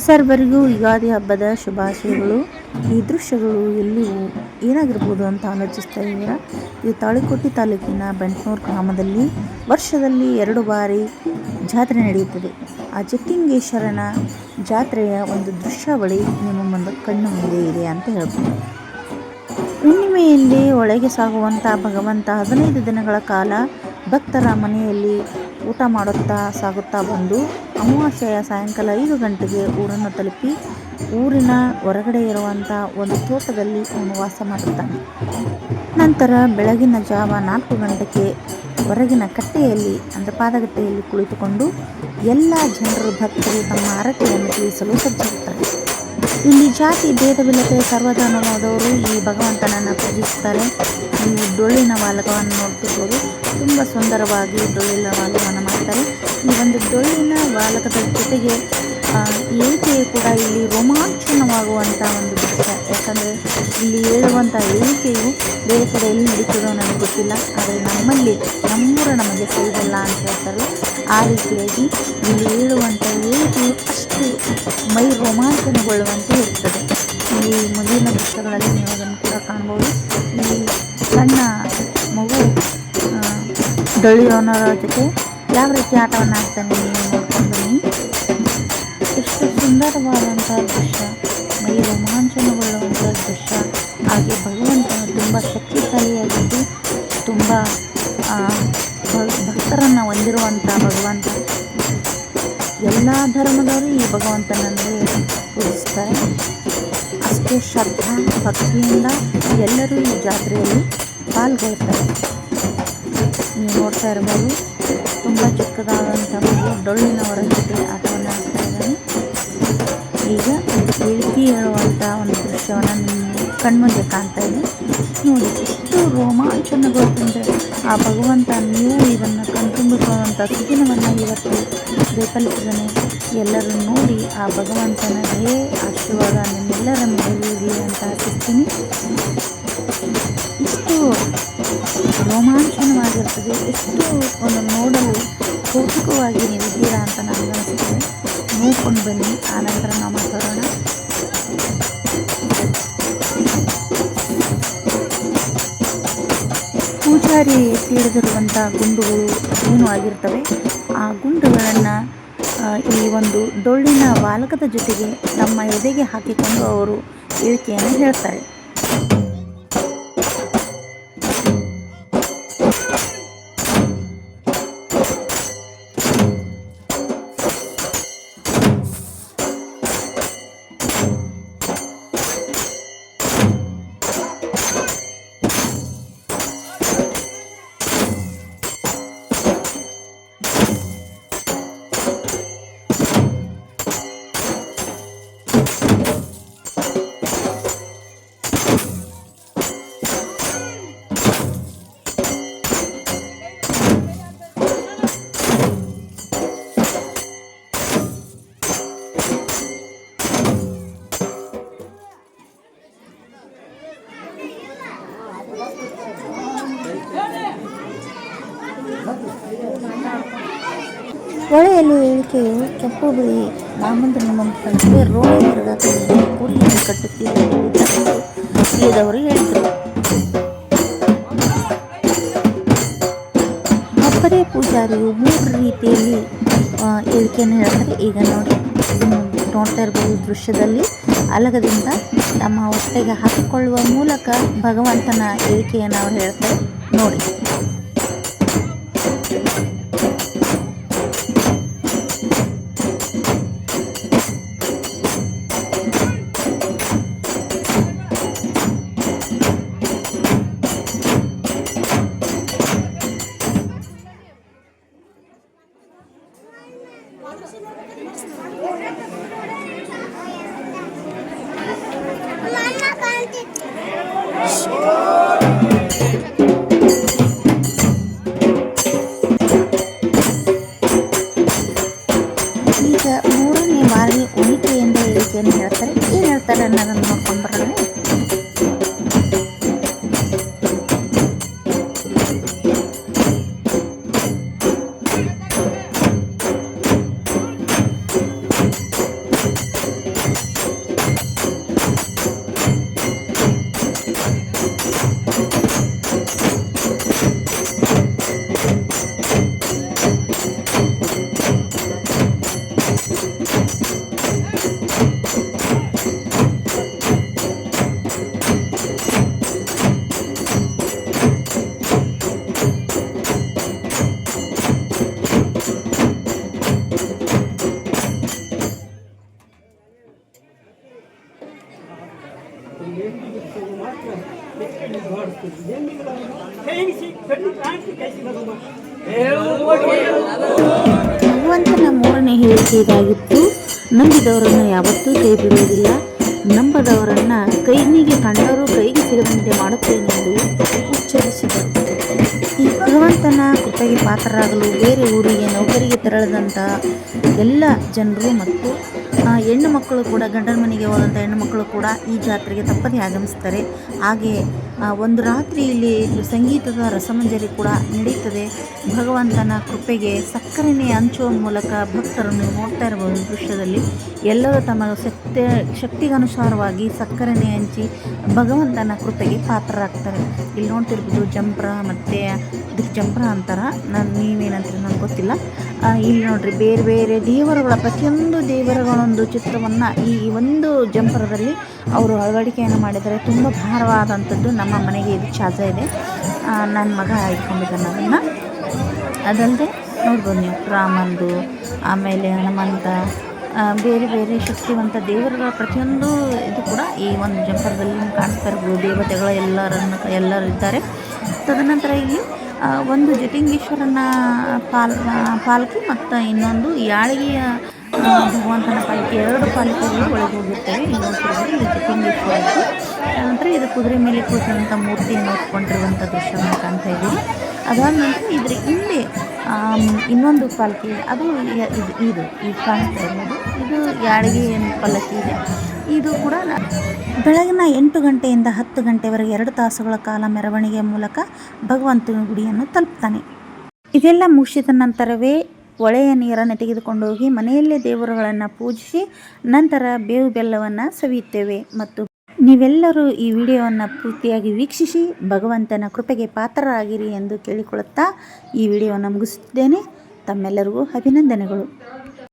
ಸರ್ವರಿಗೂ ಯುಗಾದಿ ಹಬ್ಬದ ಶುಭಾಶಯಗಳು. ಈ ದೃಶ್ಯಗಳು ಎಲ್ಲಿಯೂ ಏನಾಗಿರ್ಬೋದು ಅಂತ ಆಲೋಚಿಸ್ತಾ ಇದ್ದೀರಾ? ಇದು ತಾಳಿಕೋಟೆ ತಾಲೂಕಿನ ಬೆಂಟ್ನೂರು ಗ್ರಾಮದಲ್ಲಿ ವರ್ಷದಲ್ಲಿ 2 ಬಾರಿ ಜಾತ್ರೆ ನಡೆಯುತ್ತದೆ. ಆ ಜಟ್ಟಿಂಗೇಶ್ವರನ ಜಾತ್ರೆಯ ಒಂದು ದೃಶ್ಯಾವಳಿ ನಿಮ್ಮ ಮುಂದೆ ಕಣ್ಣು ಮುಂದೆ ಇದೆ ಅಂತ ಹೇಳ್ಬೋದು. ಹುಣ್ಣಿಮೆಯಲ್ಲಿ ಒಳಗೆ ಸಾಗುವಂಥ ಭಗವಂತ 15 ದಿನಗಳ ಕಾಲ ಭಕ್ತರ ಮನೆಯಲ್ಲಿ ಊಟ ಮಾಡುತ್ತಾ ಸಾಗುತ್ತಾ ಬಂದು ಅಮಾವಾಸ್ಯೆಯ ಸಾಯಂಕಾಲ 5 ಗಂಟೆಗೆ ಊರನ್ನು ತಲುಪಿ ಊರಿನ ಹೊರಗಡೆ ಇರುವಂಥ ಒಂದು ತೋಟದಲ್ಲಿ ಅವನು ವಾಸ ಮಾಡುತ್ತಾನೆ. ನಂತರ ಬೆಳಗಿನ ಜಾವ 4 ಗಂಟೆಗೆ ಹೊರಗಿನ ಕಟ್ಟೆಯಲ್ಲಿ ಅಂದರೆ ಪಾದಗಟ್ಟೆಯಲ್ಲಿ ಕುಳಿತುಕೊಂಡು ಎಲ್ಲ ಜನರು ಭಕ್ತರು ತಮ್ಮ ಹರಕೆಯನ್ನು ತಿಳಿಸಲು ಸಜ್ಜಾಗುತ್ತಾರೆ. ಇಲ್ಲಿ ಜಾತಿ ಭೇದವಿಲ್ಲದೆ ಸರ್ವಧರ್ಮದವರು ಈ ಭಗವಂತನನ್ನು ಪೂಜಿಸುತ್ತಾರೆ. ನೀವು ಡೊಳ್ಳಿನ ವಾಲಕವನ್ನು ನೋಡ್ತಿರ್ಬೋದು, ತುಂಬ ಸುಂದರವಾಗಿ ಡೊಳ್ಳಿನ ವಾಲಕವನ್ನು ಮಾಡ್ತಾರೆ. ಈ ಒಂದು ಡೊಳ್ಳಿನ ವಾಲಕದ ಜೊತೆಗೆ ಏಳಿಕೆ ಕೂಡ ಇಲ್ಲಿ ರೋಮಾಂಚನವಾಗುವಂಥ ಒಂದು ದೃಶ್ಯ. ಯಾಕಂದರೆ ಇಲ್ಲಿ ಹೇಳುವಂಥ ಏಳಿಕೆಯು ಬೇರೆ ಕಡೆಯಲ್ಲಿ ನಡೀತದೋ ನನಗೆ ಗೊತ್ತಿಲ್ಲ, ಆದರೆ ನಮ್ಮೂರ ನಮಗೆ ಸರಿಯಲ್ಲ ಅಂತ ಹೇಳ್ತಾರಲ್ಲ, ಆ ರೀತಿಯಾಗಿ ಇಲ್ಲಿ ಹೇಳುವಂಥ ಏಳಿಕೆಯು ಅಷ್ಟು ಮೈ ರೋಮಾಂಚನಗೊಳ್ಳುವಂತೆ ಇರ್ತದೆ. ಇಲ್ಲಿ ಮುಂದಿನ ದೃಶ್ಯಗಳಲ್ಲಿ ನೀವು ಅದನ್ನು ಕೂಡ ಕಾಣ್ಬೋದು. ಈ ಸಣ್ಣ ಮಗು ಡೊಳ್ಳಿಯವನರ ಜೊತೆ ಯಾವ ರೀತಿ ಆಟವನ್ನು ಆಡ್ತಾನೆ ನೀವು ನೋಡ್ಕೊಂಡು ಬನ್ನಿ. ಎಷ್ಟು ಸುಂದರವಾದಂಥ ದೃಶ್ಯ, ಮೈ ರೋಮಾಂಚನಗೊಳ್ಳುವಂಥ ದೃಶ್ಯ. ಹಾಗೆ ಭಗವಂತನು ತುಂಬ ಶಕ್ತಿಶಾಲಿಯಾಗಿದ್ದು ತುಂಬ ಭಕ್ತರನ್ನು ಹೊಂದಿರುವಂಥ ಭಗವಂತ. ಎಲ್ಲ ಧರ್ಮದವರು ಈ ಭಗವಂತನಂದರೆ ಪೂಜಿಸ್ತಾರೆ. ಅಷ್ಟೇ ಶ್ರದ್ಧಾ ಭಕ್ತಿಯಿಂದ ಎಲ್ಲರೂ ಈ ಜಾತ್ರೆಯಲ್ಲಿ ಪಾಲ್ಗೊಳ್ತಾರೆ. ನೀವು ನೋಡ್ತಾ ಇರ್ಬೋದು, ತುಂಬ ಚಿಕ್ಕದಾದಂಥ ಮಗು ಡೊಳ್ಳಿನವರ ಜೊತೆ ಆಟವನ್ನು ಆಡ್ತಾ ಇದ್ದಾನೆ. ಈಗ ಏಳಿಗೆ ಹೇಳುವಂಥ ಒಂದು ದೃಶ್ಯವನ್ನು ನಿಮ್ಮ ಕಣ್ಮುಂದೆ ಕಾಣ್ತಾ ಇದೆ. ನೋಡಿ ಎಷ್ಟು ರೋಮಾಂಚನಗೊಳ್ತಂದರೆ ಆ ಭಗವಂತ ನೀವು ಇದನ್ನು ಕಣ್ತುಂಬಿಕೊಳ್ಳುವಂಥ ಸುದಿನವನ್ನು ಇವತ್ತು ಬೇಕಲಿಸಿದ್ದಾನೆ. ಎಲ್ಲರೂ ನೋಡಿ ಆ ಭಗವಂತನ ಆಶೀರ್ವಾದ ನಿಮ್ಮೆಲ್ಲರ ಮೇಲೆ ಇರಲಿ ಅಂತ ಆಶಿಸ್ತೀನಿ. ಇಷ್ಟು ರೋಮಾಂಚನವಾಗಿರ್ತದೆ, ಎಷ್ಟು ಒಂದು ನೋಡಲು ಕೌತುಕವಾಗಿ ನೀವಿದ್ದೀರಾ ಅಂತ ನನಗೆ ಅನಿಸ್ತದೆ. ನೋಡ್ಕೊಂಡು ಬನ್ನಿ, ಆನಂತರ ನಾವು ಮಾತಾಡೋಣ. ಪೂಜಾರಿ ತಿಳಿದಿರುವಂಥ ಗುಂಡುಗಳು ಏನು ಆಗಿರ್ತವೆ, ಆ ಗುಂಡುಗಳನ್ನು ಈ ಒಂದು ಡೊಳ್ಳಿನ ವಾಲಕದ ಜೊತೆಗೆ ತಮ್ಮ ಎದೆಗೆ ಹಾಕಿಕೊಂಡು ಅವರು ಹೇಳಿಕೆಯನ್ನು ಹೇಳ್ತಾರೆ. ಹೊಳೆಯಲ್ಲಿ ಏಳಿಕೆಯು ಕೆಂಪು ಬಿಳಿ ನಾಮಂತ್ರ ನಿಮ್ಮಂತೆ ರೋಣಿ ಕೂಡಿಯನ್ನು ಕಟ್ಟುತ್ತೀರಿ ತಿಳಿದವರು ಹೇಳಿದರು. ಒಬ್ಬರೇ ಪೂಜಾರಿಯು 3 ರೀತಿಯಲ್ಲಿ ಹೇಳಿಕೆಯನ್ನು ಹೇಳ್ತಾರೆ. ಈಗ ನೋಡಿ ನೋಡ್ತಾ ಇರ್ಬೋದು ದೃಶ್ಯದಲ್ಲಿ ಅಲಗದಿಂದ ತಮ್ಮ ಹೊಟ್ಟೆಗೆ ಹಾಕಿಕೊಳ್ಳುವ ಮೂಲಕ ಭಗವಂತನ ಹೇಳಿಕೆಯನ್ನು ಅವರು ಹೇಳ್ತಾರೆ ನೋಡಿ. ಈಗ 3ನೇ ಬಾರಿ ಉಣಿಕೆಯಿಂದ ಹೇಳಿಕೆಯನ್ನು ಹೇಳ್ತಾರೆ. ಏನು ಹೇಳ್ತಾರೆ ಅನ್ನೋದನ್ನು ನೋಡ್ಕೊಂಡು ಬರೋಣ. ಭಗವಂತನ ಮೂರನೇ ಹೇಳಿಕೆ ಇದಾಗಿತ್ತು, ನಂಬಿದವರನ್ನು ಯಾವತ್ತೂ ಕೈ ಬಿಡುವುದಿಲ್ಲ, ನಂಬದವರನ್ನು ಕೈನಿಗೆ ಕಂಡರೂ ಕೈಗೆ ಸಿಗದಂತೆ ಮಾಡುತ್ತೇನೆಂದು ಉಚ್ಚರಿಸಿದರು. ಈ ಭಗವಂತನ ಕೃಪೆಗೆ ಪಾತ್ರರಾಗಲು ಬೇರೆ ಊರಿಗೆ ನೌಕರಿಗೆ ತೆರಳಿದಂಥ ಎಲ್ಲ ಜನರು ಮತ್ತು ಹೆಣ್ಣು ಮಕ್ಕಳು ಕೂಡ, ಗಂಡನ ಮನೆಗೆ ಹೋದಂಥ ಹೆಣ್ಣು ಮಕ್ಕಳು ಕೂಡ ಈ ಜಾತ್ರೆಗೆ ತಪ್ಪದೇ ಆಗಮಿಸ್ತಾರೆ. ಹಾಗೆ ಒಂದು ರಾತ್ರಿ ಇಲ್ಲಿ ಸಂಗೀತದ ರಸಮಂಜರಿ ಕೂಡ ನಡೆಯುತ್ತದೆ. ಭಗವಂತನ ಕೃಪೆಗೆ ಸಕ್ಕರೆನೇ ಹಂಚುವ ಮೂಲಕ ಭಕ್ತರನ್ನು ನೋಡ್ತಾ ಇರಬಹುದು ದೃಶ್ಯದಲ್ಲಿ. ಎಲ್ಲರೂ ತಮ್ಮ ಶಕ್ತಿಗನುಸಾರವಾಗಿ ಸಕ್ಕರೆನೇ ಹಂಚಿ ಭಗವಂತನ ಕೃಪೆಗೆ ಪಾತ್ರರಾಗ್ತಾರೆ. ಇಲ್ಲಿ ನೋಡ್ತಿರ್ಬೋದು ಜಂಪ್ರ, ಮತ್ತು ಇದಕ್ಕೆ ಜಂಪ್ರ ಅಂತಾರ, ನೀವೇನಂತೀರ ನನಗೆ ಗೊತ್ತಿಲ್ಲ. ಇಲ್ಲಿ ನೋಡ್ರಿ ಬೇರೆ ಬೇರೆ ದೇವರುಗಳ, ಪ್ರತಿಯೊಂದು ದೇವರುಗಳೊಂದು ಚಿತ್ರವನ್ನು ಈ ಒಂದು ಜಂಪರದಲ್ಲಿ ಅವರು ಅಳವಡಿಕೆಯನ್ನು ಮಾಡಿದ್ದಾರೆ. ತುಂಬ ಭಾರವಾದಂಥದ್ದು. ನಮ್ಮ ಮನೆಗೆ ಇದು ಚಾಜ ಇದೆ, ನನ್ನ ಮಗ ಇಟ್ಕೊಂಡಿದ್ದಾನೆ ಅದನ್ನು. ಅದಲ್ಲದೆ ನೋಡ್ಬೋದು ನೀವು ರಾಮಂದು, ಆಮೇಲೆ ಹನುಮಂತ, ಬೇರೆ ಬೇರೆ ಶಕ್ತಿವಂತ ದೇವರುಗಳ ಪ್ರತಿಯೊಂದು ಇದು ಕೂಡ ಈ ಒಂದು ಜಂಪರದಲ್ಲಿ ಕಾಣಿಸ್ತಾ ಇರ್ಬೋದು. ದೇವತೆಗಳ ಎಲ್ಲರೂ ಇದ್ದಾರೆ. ತದನಂತರ ಇಲ್ಲಿ ಒಂದು ಜಟಿಂಗೇಶ್ವರನ ಪಾಲ್ಕಿ ಮತ್ತು ಇನ್ನೊಂದು ಯಾಳಗಿಯ ಭಗವಂತನ ಪಾಲಿಕೆ, ಎರಡು ಪಾಲಿಕೆಗಳು ಒಳಗೆ ಹೋಗಿರ್ತವೆ. ಇಲ್ಲಿ ನೋಡ್ತಿರ್ಬೋದು, ಇಲ್ಲಿ ಜಟಿಂಗೇಶ್ವರ ಇತ್ತು. ನಂತರ ಇದು ಕುದುರೆ ಮೇಲೆ ಕೂತಿರುವಂಥ ಮೂರ್ತಿಯನ್ನು ಹೊತ್ಕೊಂಡಿರುವಂಥ ದೃಶ್ಯವನ್ನು ಕಾಣ್ತಾ ಇದ್ದೀವಿ. ಅದಾದ ನಂತರ ಇದ್ರ ಹಿಂದೆ ಇನ್ನೊಂದು ಪಾಲ್ಕಿ, ಅದು ಇದು ಕಾಣ್ತಾ ಇರ್ಬೋದು, ಇದು ಯಾಳಗಿ ಪಲ್ಲಕ್ಕಿ ಇದೆ. ಇದು ಕೂಡ ಬೆಳಗಿನ 8 ಗಂಟೆಯಿಂದ 10 ಗಂಟೆವರೆಗೆ 2 ತಾಸುಗಳ ಕಾಲ ಮೆರವಣಿಗೆಯ ಮೂಲಕ ಭಗವಂತನ ಗುಡಿಯನ್ನು ತಲುಪ್ತಾನೆ. ಇದೆಲ್ಲ ಮುಗಿಸಿದ ನಂತರವೇ ಹೊಳೆಯ ನೀರನ್ನು ತೆಗೆದುಕೊಂಡು ಹೋಗಿ ಮನೆಯಲ್ಲೇ ದೇವರುಗಳನ್ನು ಪೂಜಿಸಿ ನಂತರ ಬೇವು ಬೆಲ್ಲವನ್ನು ಸವಿಯುತ್ತೇವೆ. ಮತ್ತು ನೀವೆಲ್ಲರೂ ಈ ವಿಡಿಯೋವನ್ನು ಪೂರ್ತಿಯಾಗಿ ವೀಕ್ಷಿಸಿ ಭಗವಂತನ ಕೃಪೆಗೆ ಪಾತ್ರರಾಗಿರಿ ಎಂದು ಕೇಳಿಕೊಳ್ಳುತ್ತಾ ಈ ವಿಡಿಯೋವನ್ನು ಮುಗಿಸುತ್ತಿದ್ದೇನೆ. ತಮ್ಮೆಲ್ಲರಿಗೂ ಅಭಿನಂದನೆಗಳು.